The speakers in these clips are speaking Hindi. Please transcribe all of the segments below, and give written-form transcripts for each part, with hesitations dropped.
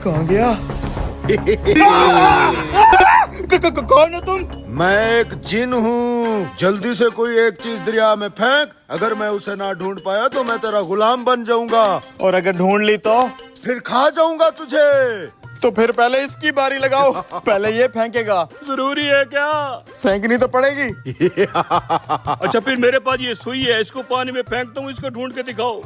कहाँ गया? कौन हो तुम? मैं एक जिन हूँ। जल्दी से कोई एक चीज दरिया में फेंक। अगर मैं उसे ना ढूंढ पाया तो मैं तेरा गुलाम बन जाऊंगा। और अगर ढूंढ ली तो? फिर खा जाऊंगा तुझे। तो फिर पहले इसकी बारी लगाओ। पहले ये फेंकेगा। जरूरी है क्या? फेंकनी तो पड़ेगी। अच्छा फिर मेरे पास ये सुई है, इसको पानी में फेंकता हूँ, इसको ढूंढ के दिखाओ।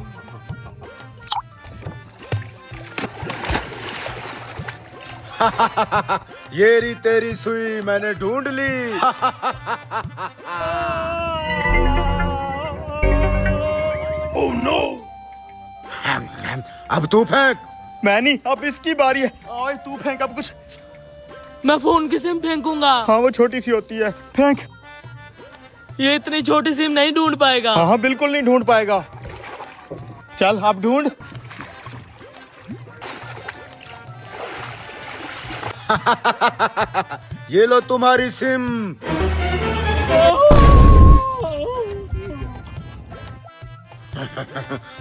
ये रही तेरी सुई, मैंने ढूंढ ली। Oh no. अब तू फेंक। मैं नहीं, अब इसकी बारी है। आज तू फेंक अब कुछ। मैं फोन की सिम फेंकूंगा। हाँ वो छोटी सी होती है, फेंक। ये इतनी छोटी सिम नहीं ढूंढ पाएगा। हाँ बिल्कुल नहीं ढूंढ पाएगा। चल अब ढूंढ। ये लो तुम्हारी सिम।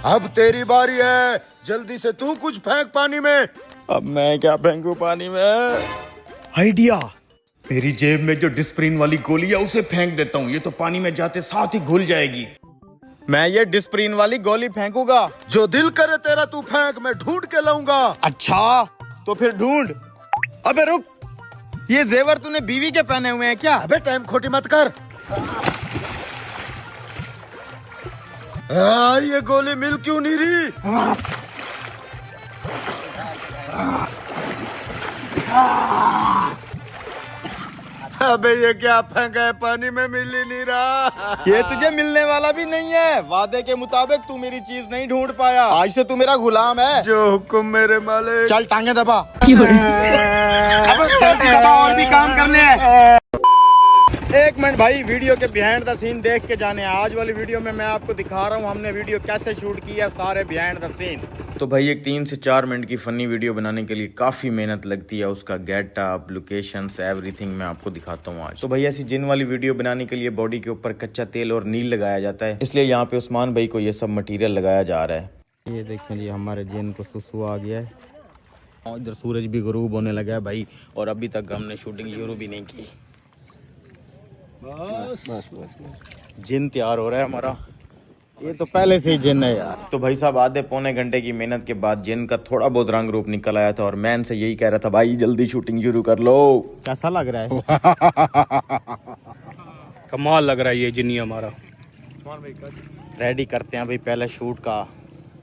अब तेरी बारी है, जल्दी से तू कुछ फेंक पानी में। अब मैं क्या फेंकूं पानी में? आइडिया, मेरी जेब में जो डिस्प्रिन वाली गोली है उसे फेंक देता हूँ। ये तो पानी में जाते साथ ही घुल जाएगी। मैं ये डिस्प्रिन वाली गोली फेंकूंगा। जो दिल करे तेरा तू फेंक, मैं ढूंढ के लाऊंगा। अच्छा तो फिर ढूंढ। अबे रुक, ये जेवर तूने बीवी के पहने हुए हैं क्या? अबे टाइम खोटी मत कर। ये गोली मिल क्यों नहीं रही? अबे ये क्या फेंका है, पानी में मिल ही नहीं रहा। ये तुझे मिलने वाला भी नहीं है। वादे के मुताबिक तू मेरी चीज नहीं ढूंढ पाया। आज से तू मेरा गुलाम है। जो हुक्म मेरे मालिक। चल टांगे दबा। अब जल्दी दबा, और भी काम करने हैं। एक मिनट भाई, वीडियो के बिहाइंड द सीन देख के जाने। आज वाली वीडियो में मैं आपको दिखा रहा हूँ हमने वीडियो कैसे शूट की है, सारे बिहाइंड द सीन। तो भाई एक 3 से 4 मिनट की फनी वीडियो बनाने के लिए काफ़ी मेहनत लगती है। उसका गेटअप, लोकेशंस, एवरीथिंग मैं आपको दिखाता हूँ आज। तो भाई ऐसी जिन वाली वीडियो बनाने के लिए बॉडी के ऊपर कच्चा तेल और नील लगाया जाता है, इसलिए यहाँ पे उस्मान भाई को ये सब मटेरियल लगाया जा रहा है। ये देखें जी, हमारे जिन को सुसु आ गया है और इधर सूरज भी गुरूब होने लगा है भाई। और अभी तक हमने शूटिंग शुरू भी नहीं की। बस जिन तैयार हो रहा है हमारा। ये तो पहले से ही जिन है यार। तो भाई साहब आधे पौने घंटे की मेहनत के बाद जिन का थोड़ा बहुत रंग रूप निकल आया था और मैं इनसे यही कह रहा था भाई जल्दी शूटिंग शुरू कर लो। कैसा लग रहा है? कमाल लग रहा है ये जिन्नी हमारा। रेडी करते हैं भाई पहले शूट का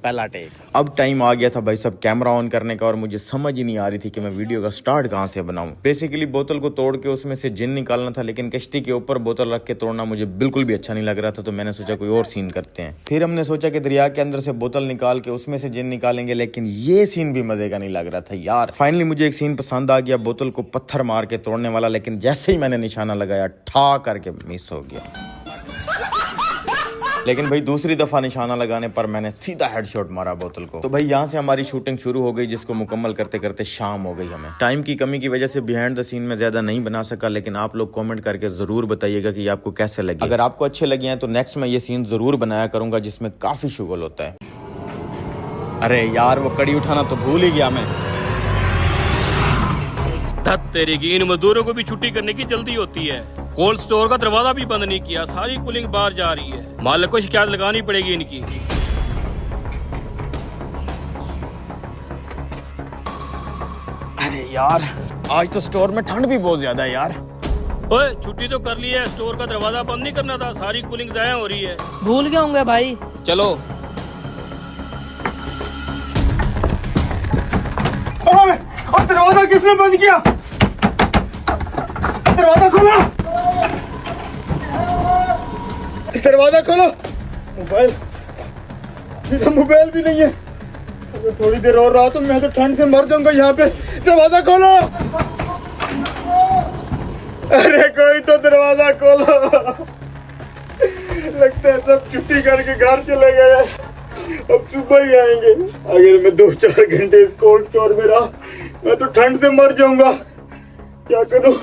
पहला टेक। अब टाइम आ गया था भाई साहब कैमरा ऑन करने का और मुझे समझ ही नहीं आ रही थी कि मैं वीडियो का स्टार्ट कहाँ से बनाऊं। बेसिकली बोतल को तोड़ के उसमें से जिन निकालना था, लेकिन कश्ती के ऊपर बोतल रख के तोड़ना मुझे बिल्कुल भी अच्छा नहीं लग रहा था। तो मैंने सोचा कोई और सीन करते हैं। फिर हमने सोचा कि दरिया के अंदर से बोतल निकाल के उसमें से जिन निकालेंगे, लेकिन ये सीन भी मजे का नहीं लग रहा था यार। फाइनली मुझे एक सीन पसंद आ गया, बोतल को पत्थर मार के तोड़ने वाला, लेकिन जैसे ही मैंने निशाना लगाया ठा करके मिस हो गया। लेकिन भाई दूसरी दफा निशाना लगाने पर मैंने सीधा हेडशॉट मारा बोतल को। तो भाई यहाँ से हमारी शूटिंग शुरू हो गई, जिसको मुकम्मल करते करते शाम हो गई। हमें टाइम की कमी की वजह से बिहाइंड द सीन में ज्यादा नहीं बना सका, लेकिन आप लोग कमेंट करके जरूर बताइएगा कि आपको कैसे लगे। अगर आपको अच्छे लगे हैं तो नेक्स्ट में ये सीन जरूर बनाया करूंगा जिसमें काफी शुगल होता है। अरे यार वो कड़ी उठाना तो भूल ही गया मैं। तेरे की इन मजदूरों को भी छुट्टी करने की जल्दी होती है। कोल्ड स्टोर का दरवाजा भी बंद नहीं किया, सारी कूलिंग बाहर जा रही है। मालिक को शिकायत लगानी पड़ेगी इनकी। अरे यार आज तो स्टोर में ठंड भी बहुत ज्यादा है यार। ओए छुट्टी तो कर ली है, स्टोर का दरवाजा बंद नहीं करना था, सारी कूलिंग जाया हो रही है। भूल गए होंगे भाई। चलो। अब दरवाजा किसने बंद किया? दरवाजा खोलो, दरवाजा खोलो। मोबाइल, मेरा मोबाइल भी नहीं है। अगर थोड़ी देर और रहा तो मैं तो ठंड से मर जाऊंगा यहाँ पे। दरवाजा खोलो। अरे कोई तो दरवाजा खोलो। लगता है सब छुट्टी करके घर चले गए, अब सुबह ही आएंगे। अगर मैं 2-4 घंटे इस कोल्ड स्टोर में रहा मैं तो ठंड से मर जाऊंगा। क्या करूं?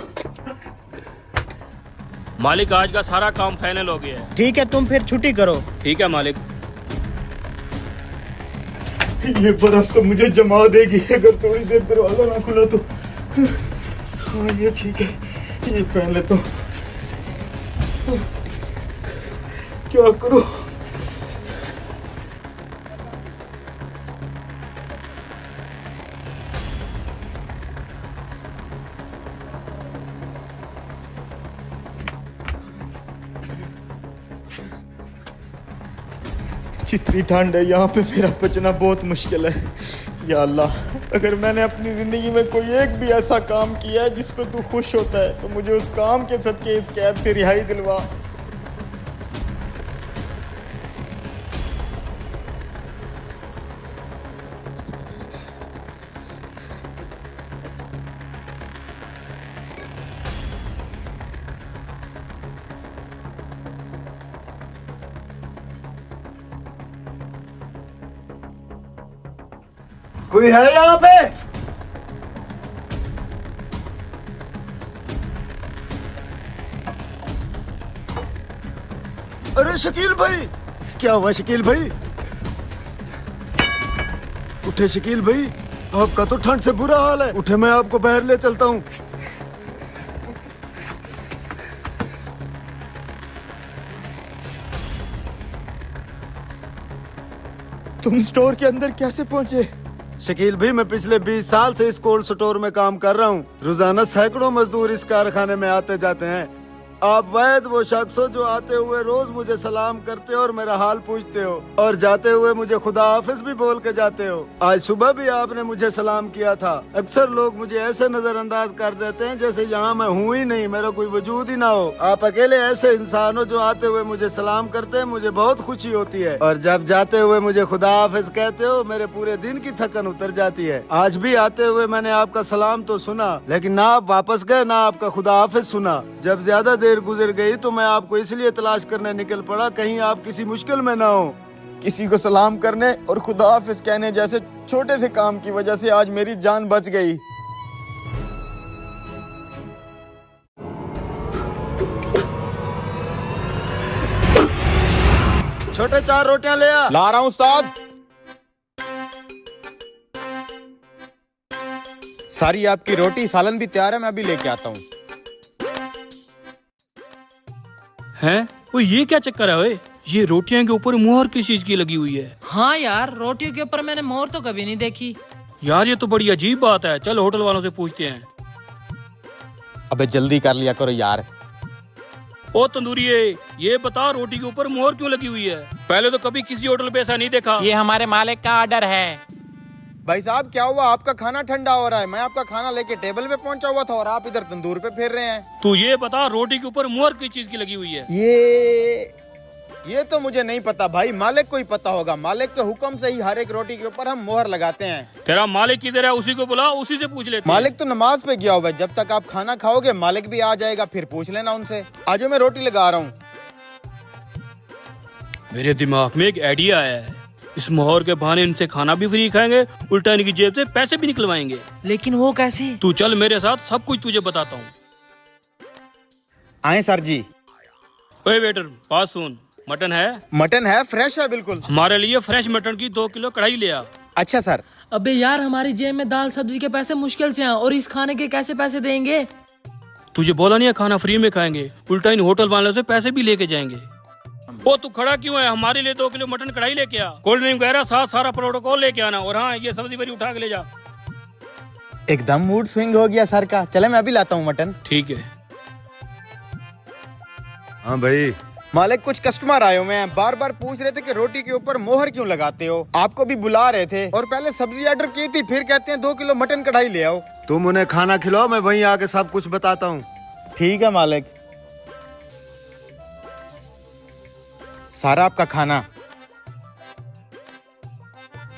मालिक आज का सारा काम फाइनल हो गया है। ठीक है, तुम फिर छुट्टी करो। ठीक है मालिक। ये बर्फ तो मुझे जमा देगी अगर थोड़ी देर दरवाजा ना खुला तो। हाँ ये ठीक है, ये पहन लेता हूँ। क्या करूँ? जितनी ठंड है यहाँ पे, मेरा बचना बहुत मुश्किल है। या अल्लाह, अगर मैंने अपनी ज़िंदगी में कोई एक भी ऐसा काम किया है जिस पे तू खुश होता है तो मुझे उस काम के सदके इस कैद से रिहाई दिलवा। कोई है यहाँ पे? अरे शकील भाई, क्या हुआ शकील भाई? उठे शकील भाई, आपका तो ठंड से बुरा हाल है। उठे, मैं आपको बाहर ले चलता हूँ। तुम स्टोर के अंदर कैसे पहुंचे? शकील भाई, मैं पिछले 20 साल से इस कोल्ड स्टोर में काम कर रहा हूँ। रोजाना सैकड़ों मजदूर इस कारखाने में आते जाते हैं। आप वैद वो शख्स हो जो आते हुए रोज मुझे सलाम करते हो और मेरा हाल पूछते हो, और जाते हुए मुझे खुदा हाफिज भी बोल के जाते हो। आज सुबह भी आपने मुझे सलाम किया था। अक्सर लोग मुझे ऐसे नजरअंदाज कर देते हैं जैसे यहाँ मैं हूँ ही नहीं, मेरा कोई वजूद ही ना हो। आप अकेले ऐसे इंसान हो जो आते हुए मुझे सलाम करते हैं, मुझे बहुत खुशी होती है। और जब जाते हुए मुझे खुदा हाफिज कहते हो, मेरे पूरे दिन की थकन उतर जाती है। आज भी आते हुए मैंने आपका सलाम तो सुना, लेकिन ना आप वापस गए ना आपका खुदा हाफिज सुना। जब ज्यादा देर गुजर गई तो मैं आपको इसलिए तलाश करने निकल पड़ा, कहीं आप किसी मुश्किल में ना हो। किसी को सलाम करने और खुदा हाफिज कहने जैसे छोटे से काम की वजह से आज मेरी जान बच गई। छोटे 4 रोटियां ले आ। ला रहा हूँ उस्ताद। सारी आपकी रोटी सालन भी तैयार है, मैं अभी लेके आता हूँ। हैं? वो ये क्या चक्कर है ओए? ये रोटियां के ऊपर मुहर किस चीज की लगी हुई है? हाँ यार, रोटियों के ऊपर मैंने मोहर तो कभी नहीं देखी। यार ये तो बड़ी अजीब बात है। चल होटल वालों से पूछते हैं। अबे जल्दी कर लिया करो यार। ओ तंदूरिये, ये बता रोटी के ऊपर मुहर क्यों लगी हुई है? पहले तो कभी किसी होटल पे ऐसा नहीं देखा। ये हमारे मालिक का ऑर्डर है। भाई साहब क्या हुआ? आपका खाना ठंडा हो रहा है। मैं आपका खाना लेके टेबल पे पहुंचा हुआ था और आप इधर तंदूर पे फिर रहे हैं। तू ये बता रोटी के ऊपर मुहर किस चीज की लगी हुई है? ये तो मुझे नहीं पता भाई, मालिक को ही पता होगा। मालिक के हुक्म से ही हर एक रोटी के ऊपर हम मोहर लगाते हैं। तेरा मालिक किधर है? उसी को बुला, उसी से पूछ लेते हैं। मालिक तो नमाज पे गया हुआ है। जब तक आप खाना खाओगे मालिक भी आ जाएगा, फिर पूछ लेना उनसे। आजो मैं रोटी लगा रहा हूँ। मेरे दिमाग में एक आइडिया आया है। इस मोहर के बहाने इनसे खाना भी फ्री खाएंगे, उल्टा इनकी जेब से पैसे भी निकलवाएंगे। लेकिन वो कैसे? तू चल मेरे साथ, सब कुछ तुझे बताता हूँ। आए सर जी। ओए वेटर, बात सुन। मटन है? मटन है, फ्रेश है बिल्कुल। हमारे लिए फ्रेश मटन की 2 किलो कढ़ाई ले आ। अच्छा सर। अबे यार, हमारी जेब में दाल सब्जी के पैसे मुश्किल से हैं और इस खाने के कैसे पैसे देंगे? तुझे बोला नहीं है खाना फ्री में खाएंगे, उल्टा इन होटल वालों से पैसे भी लेके जाएंगे। ओ तू खड़ा क्यों है? हमारे लिए 2 किलो मटन कढ़ाई लेके आ, कोल्ड ड्रिंक वगैरह साथ सारा प्रोटोकॉल लेके आना। और हाँ, ये सब्जी मेरी उठा के ले जा। एकदम मूड स्विंग हो गया सर का। चले मैं अभी लाता हूँ मटन। ठीक है। हाँ भाई। मालिक, कुछ कस्टमर आए हुए हैं, बार बार पूछ रहे थे कि रोटी के ऊपर मोहर क्यों लगाते हो। आपको भी बुला रहे थे और पहले सब्जी ऑर्डर की थी, फिर कहते हैं 2 किलो मटन कढ़ाई ले आओ। तुम उन्हें खाना खिलाओ, मैं वहीं आके सब कुछ बताता हूँ। ठीक है मालिक। सारा आपका खाना।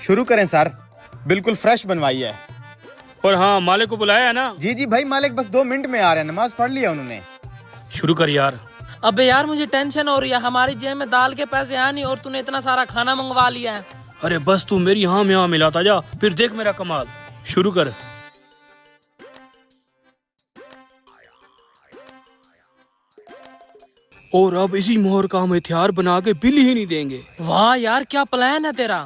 शुरू करें सर, बिल्कुल फ्रेश बनवाई है। और हाँ, मालिक को बुलाया है ना? जी जी भाई, मालिक बस 2 मिनट में आ रहे हैं, नमाज पढ़ लिया उन्होंने। शुरू कर यार। अबे यार, मुझे टेंशन हो रही है। हमारी जेब में दाल के पैसे हैं नहीं और तूने इतना सारा खाना मंगवा लिया है। अरे बस तू मेरी हाँ में हाँ मिलाता जा, फिर देख मेरा कमाल। शुरू कर। और अब इसी मोहर का हम हथियार बना के बिल ही नहीं देंगे। वाह यार, क्या प्लान है तेरा।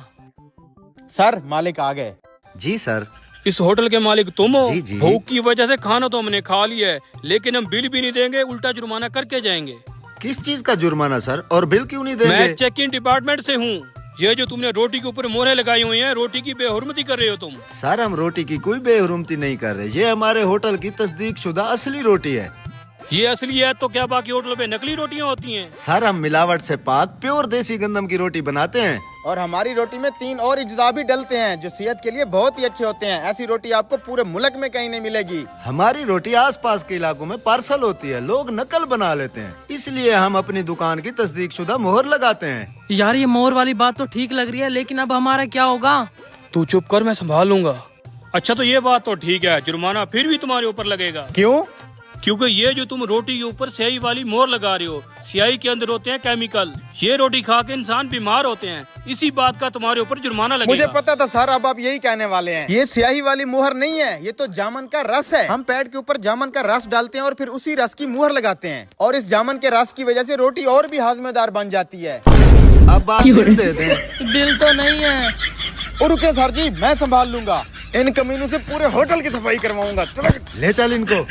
सर मालिक आ गए। जी सर। इस होटल के मालिक तुम हो? जी, जी। भूख की वजह से खाना तो हमने खा लिया है, लेकिन हम बिल भी नहीं देंगे, उल्टा जुर्माना करके जाएंगे। किस चीज का जुर्माना सर, और बिल क्यों नहीं देंगे? मैं चेक इन डिपार्टमेंट से हूँ। ये जो तुमने रोटी के ऊपर मोहरें लगाई हुई हैं, रोटी की बेहुरमती कर रहे हो तुम। सर हम रोटी की कोई बेहुरमती नहीं कर रहे, ये हमारे होटल की तस्दीक शुदा असली रोटी है। ये असली है तो क्या बाकी होटलों पे नकली रोटियां होती हैं? सर हम मिलावट से पाक प्योर देसी गंदम की रोटी बनाते हैं। और हमारी रोटी में 3 और अज्जा भी डलते हैं जो सेहत के लिए बहुत ही अच्छे होते हैं। ऐसी रोटी आपको पूरे मुल्क में कहीं नहीं मिलेगी। हमारी रोटी आसपास के इलाकों में पार्सल होती है, लोग नकल बना लेते हैं, इसलिए हम अपनी दुकान की तस्दीक शुदा मोहर लगाते हैं। यार ये मोहर वाली बात तो ठीक लग रही है, लेकिन अब हमारा क्या होगा। तू चुप कर, मैं संभाल लूंगा। अच्छा तो ये बात तो ठीक है, जुर्माना फिर भी तुम्हारे ऊपर लगेगा। क्यों? क्योंकि ये जो तुम रोटी के ऊपर स्याही वाली मोहर लगा रहे हो, स्याही के अंदर होते हैं केमिकल। ये रोटी खा के इंसान बीमार होते हैं, इसी बात का तुम्हारे ऊपर जुर्माना लगेगा। मुझे पता था सर, अब आप यही कहने वाले हैं। ये स्याही वाली मुहर नहीं है, ये तो जामन का रस है। हम पैड के ऊपर जामन का रस डालते हैं और फिर उसी रस की मुहर लगाते हैं, और इस जामन के रस की वजह से रोटी और भी हाजमेदार बन जाती है। अब आप बिल दे दें। बिल तो नहीं है। और रुके सर जी, मैं संभाल लूंगा। इन कमीनों से पूरे होटल की सफाई करवाऊंगा। चलो ले चल इनको।